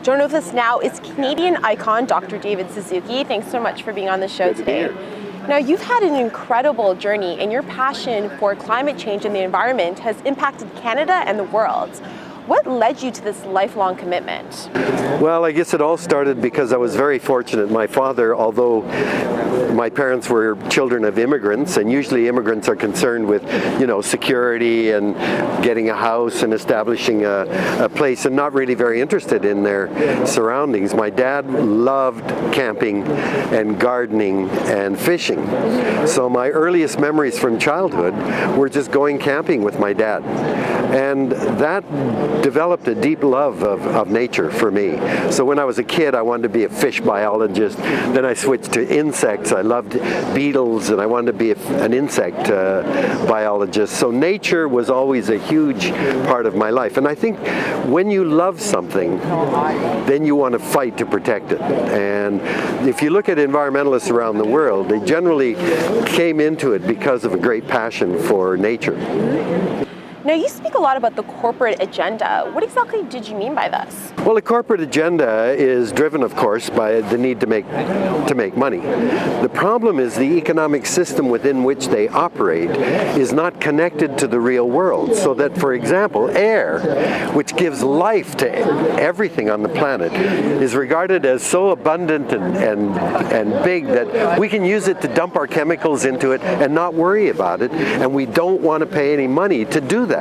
Joining with us now is Canadian icon Dr. David Suzuki. Thanks so much for being on the show today. Now, you've had an incredible journey, and your passion for climate change and the environment has impacted Canada and the world. What led you to this lifelong commitment? Well, I guess it all started because I was very fortunate. My father, although my parents were children of immigrants, and usually immigrants are concerned with, security and getting a house and establishing a place and not really very interested in their surroundings. My dad loved camping and gardening and fishing. So my earliest memories from childhood were just going camping with my dad. And that developed a deep love of nature for me. So when I was a kid, I wanted to be a fish biologist. Then I switched to insects. I loved beetles, and I wanted to be an insect biologist. So nature was always a huge part of my life. And I think when you love something, then you want to fight to protect it. And if you look at environmentalists around the world, they generally came into it because of a great passion for nature. Now, you speak a lot about the corporate agenda. What exactly did you mean by this? Well, the corporate agenda is driven, of course, by the need to make money. The problem is the economic system within which they operate is not connected to the real world. So that, for example, air, which gives life to everything on the planet, is regarded as so abundant and big that we can use it to dump our chemicals into it and not worry about it, and we don't want to pay any money to do that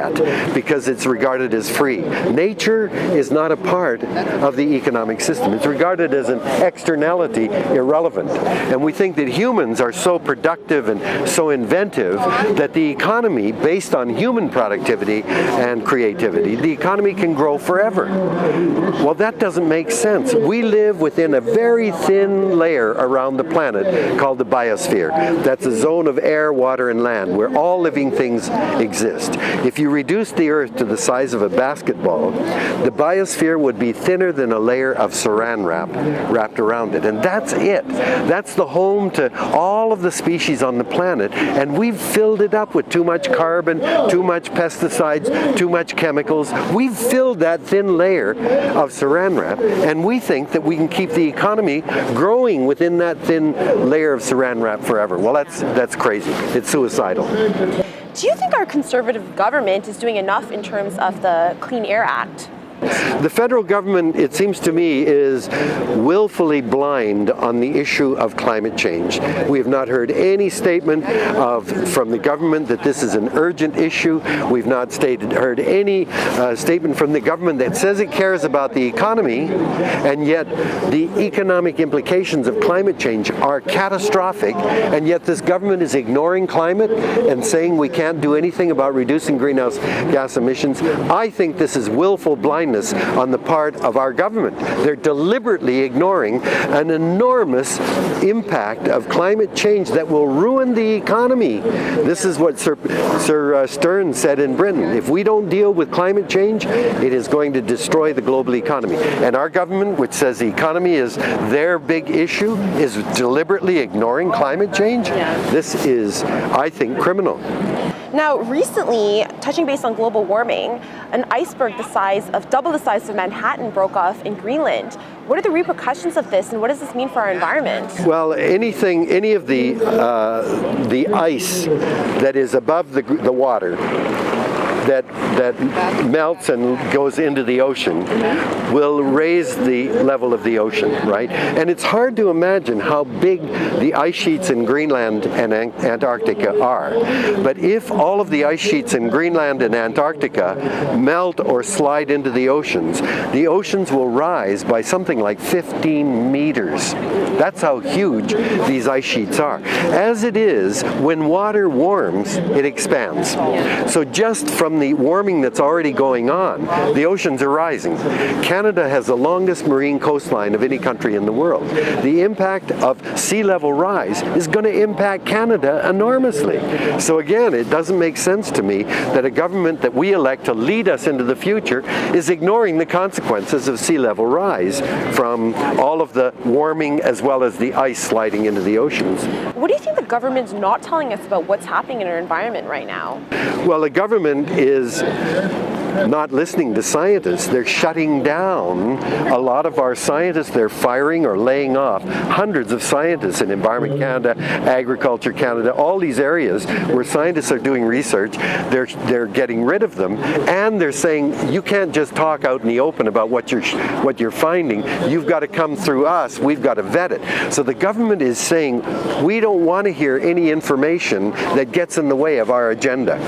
because it's regarded as free. Nature is not a part of the economic system. It's regarded as an externality, irrelevant. And we think that humans are so productive and so inventive that the economy, based on human productivity and creativity, the economy can grow forever. Well, that doesn't make sense. We live within a very thin layer around the planet called the biosphere. That's a zone of air, water, and land where all living things exist. If you reduce the Earth to the size of a basketball, the biosphere would be thinner than a layer of saran wrap wrapped around it. And that's it. That's the home to all of the species on the planet. And we've filled it up with too much carbon, too much pesticides, too much chemicals. We've filled that thin layer of saran wrap, and we think that we can keep the economy growing within that thin layer of saran wrap forever. Well, that's crazy. It's suicidal. Do you think our conservative government is doing enough in terms of the Clean Air Act? The federal government, it seems to me, is willfully blind on the issue of climate change. We have not heard any statement from the government that this is an urgent issue. We've not heard any statement from the government that says it cares about the economy, and yet the economic implications of climate change are catastrophic, and yet this government is ignoring climate and saying we can't do anything about reducing greenhouse gas emissions. I think this is willful blindness on the part of our government. They're deliberately ignoring an enormous impact of climate change that will ruin the economy. This is what Sir Stern said in Britain. If we don't deal with climate change, it is going to destroy the global economy. And our government, which says the economy is their big issue, is deliberately ignoring climate change. This is, I think, criminal. Now, recently, touching base on global warming, an iceberg double the size of Manhattan broke off in Greenland. What are the repercussions of this, and what does this mean for our environment? Well, any of the ice that is above the water that melts and goes into the ocean will raise the level of the ocean, right? And it's hard to imagine how big the ice sheets in Greenland and Antarctica are. But if all of the ice sheets in Greenland and Antarctica melt or slide into the oceans will rise by something like 15 meters. That's how huge these ice sheets are. As it is, when water warms, it expands. So just from the warming that's already going on, the oceans are rising. Canada has the longest marine coastline of any country in the world. The impact of sea level rise is going to impact Canada enormously. So again, it doesn't make sense to me that a government that we elect to lead us into the future is ignoring the consequences of sea level rise from all of the warming as well as the ice sliding into the oceans. What do you think the government's not telling us about what's happening in our environment right now? Well, the government is not listening to scientists. They're shutting down a lot of our scientists. They're firing or laying off hundreds of scientists in Environment Canada, Agriculture Canada, all these areas where scientists are doing research. They're getting rid of them, and they're saying you can't just talk out in the open about what you're finding. You've got to come through us. We've got to vet it. So the government is saying we don't want to hear any information that gets in the way of our agenda.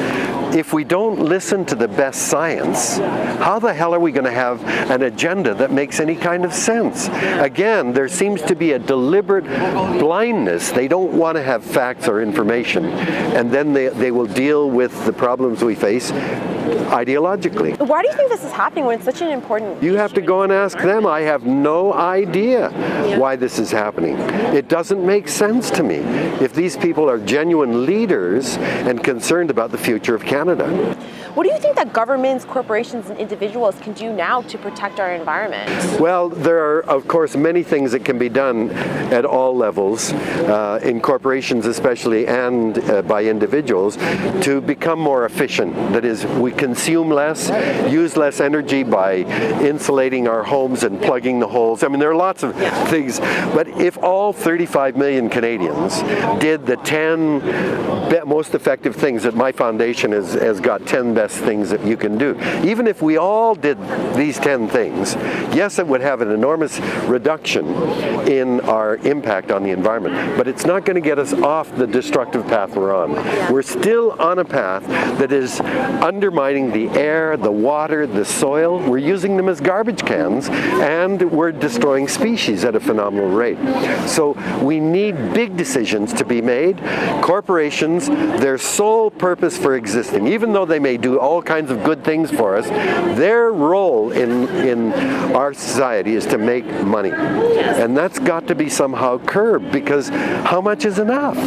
If we don't listen to the best science, how the hell are we going to have an agenda that makes any kind of sense? Again, there seems to be a deliberate blindness. They don't want to have facts or information, and then they will deal with the problems we face ideologically. Why do you think this is happening when it's such an important issue? You have to go and ask them. I have no idea why this is happening. It doesn't make sense to me if these people are genuine leaders and concerned about the future of Canada. What do you think that governments, corporations, and individuals can do now to protect our environment? Well, there are, of course, many things that can be done at all levels, in corporations especially, and by individuals, to become more efficient. That is, we consume less, use less energy by insulating our homes and plugging the holes. I mean, there are lots of things, but if all 35 million Canadians did the 10 most effective things that my foundation has got 10 best things that you can do. Even if we all did these 10 things, yes, it would have an enormous reduction in our impact on the environment, but it's not going to get us off the destructive path we're on. We're still on a path that is undermining the air, the water, the soil. We're using them as garbage cans, and we're destroying species at a phenomenal rate. So we need big decisions to be made. Corporations, their sole purpose for existing, even though they may do all kinds of good things for us, their role in our society is to make money. And that's got to be somehow curbed, because how much is enough?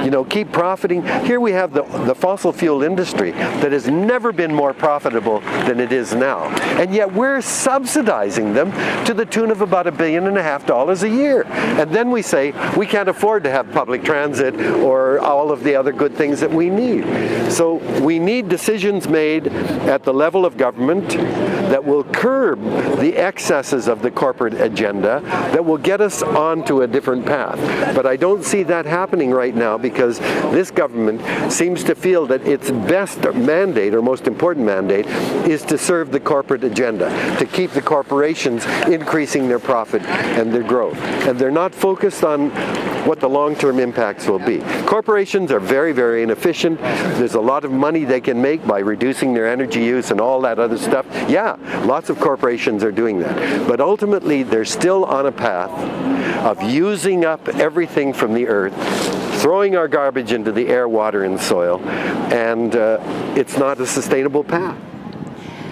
You know, keep profiting. Here we have the fossil fuel industry that has never been more profitable than it is now. And yet we're subsidizing them to the tune of about $1.5 billion a year. And then we say we can't afford to have public transit or all of the other good things that we need. So we need decisions made at the level of government that will curb the excesses of the corporate agenda, that will get us onto a different path. But I don't see that happening right now, because this government seems to feel that its best mandate, or most important mandate, is to serve the corporate agenda, to keep the corporations increasing their profit and their growth. And they're not focused on what the long-term impacts will be. Corporations are very, very inefficient. There's a lot of money they can make by reducing their energy use and all that other stuff. Yeah, lots of corporations are doing that. But ultimately, they're still on a path of using up everything from the earth, throwing our garbage into the air, water, and soil, and it's not a sustainable path.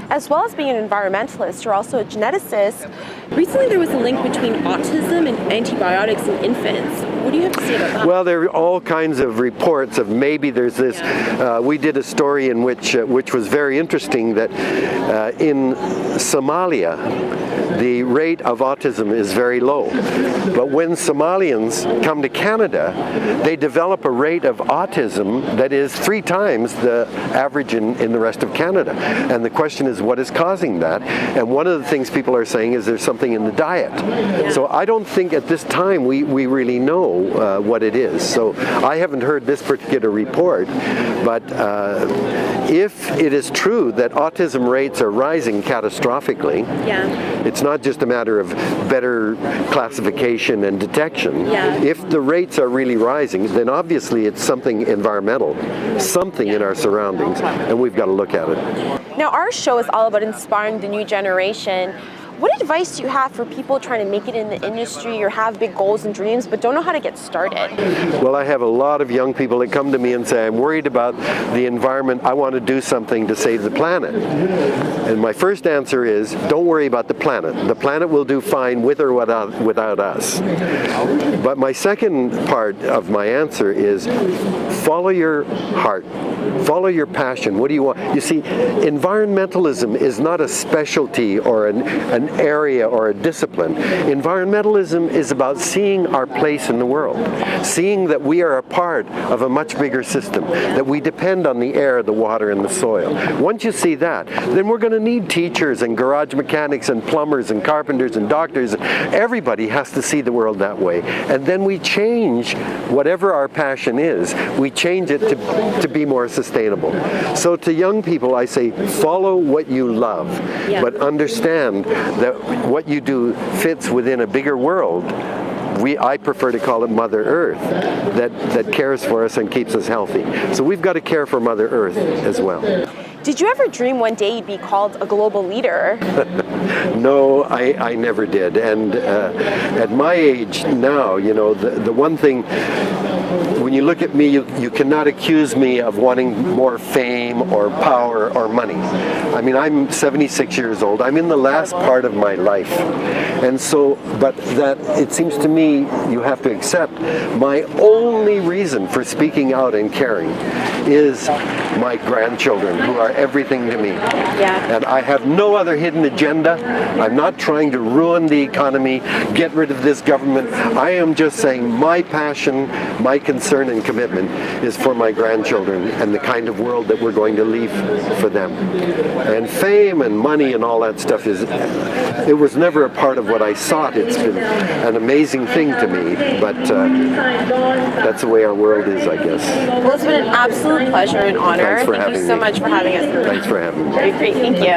As well as being an environmentalist, you're also a geneticist. Recently there was a link between autism and antibiotics in infants. What do you have to say about that? Well, there are all kinds of reports of maybe there's this. We did a story in which was very interesting, that in Somalia, the rate of autism is very low. But when Somalians come to Canada, they develop a rate of autism that is 3 times the average in the rest of Canada. And the question is, what is causing that? And one of the things people are saying is there's something in the diet. So I don't think at this time we really know what it is. So I haven't heard this particular report, but if it is true that autism rates are rising catastrophically, it's not just a matter of better classification and detection. If the rates are really rising, then obviously it's something environmental, something in our surroundings, and we've got to look at it. Now, our show is all about inspiring the new generation. What advice do you have for people trying to make it in the industry or have big goals and dreams but don't know how to get started? Well, I have a lot of young people that come to me and say, I'm worried about the environment. I want to do something to save the planet. And my first answer is, don't worry about the planet. The planet will do fine with or without us. But my second part of my answer is, follow your heart. Follow your passion. What do you want? You see, environmentalism is not a specialty or an area or a discipline. Environmentalism is about seeing our place in the world, seeing that we are a part of a much bigger system, that we depend on the air, the water, and the soil. Once you see that, then we're going to need teachers and garage mechanics and plumbers and carpenters and doctors. Everybody has to see the world that way. And then we change whatever our passion is, we change it to be more sustainable. So to young people, I say, follow what you love, but understand that what you do fits within a bigger world. I prefer to call it Mother Earth, that cares for us and keeps us healthy. So we've got to care for Mother Earth as well. Did you ever dream one day you'd be called a global leader? No, I never did. And at my age now, you know, the one thing, when you look at me, you cannot accuse me of wanting more fame or power or money. I mean, I'm 76 years old. I'm in the last part of my life. And so, but that, it seems to me, you have to accept, my only reason for speaking out and caring is my grandchildren, who are everything to me. And I have no other hidden agenda. I'm not trying to ruin the economy, get rid of this government. I am just saying my passion, my concern and commitment is for my grandchildren and the kind of world that we're going to leave for them. And fame and money and all that stuff it was never a part of what I sought. It's been an amazing thing to me, but that's the way our world is, I guess. Well, it's been an absolute pleasure and honor. Thanks for Thank having you so me. much for having us. Thanks for having me. Very great, thank you.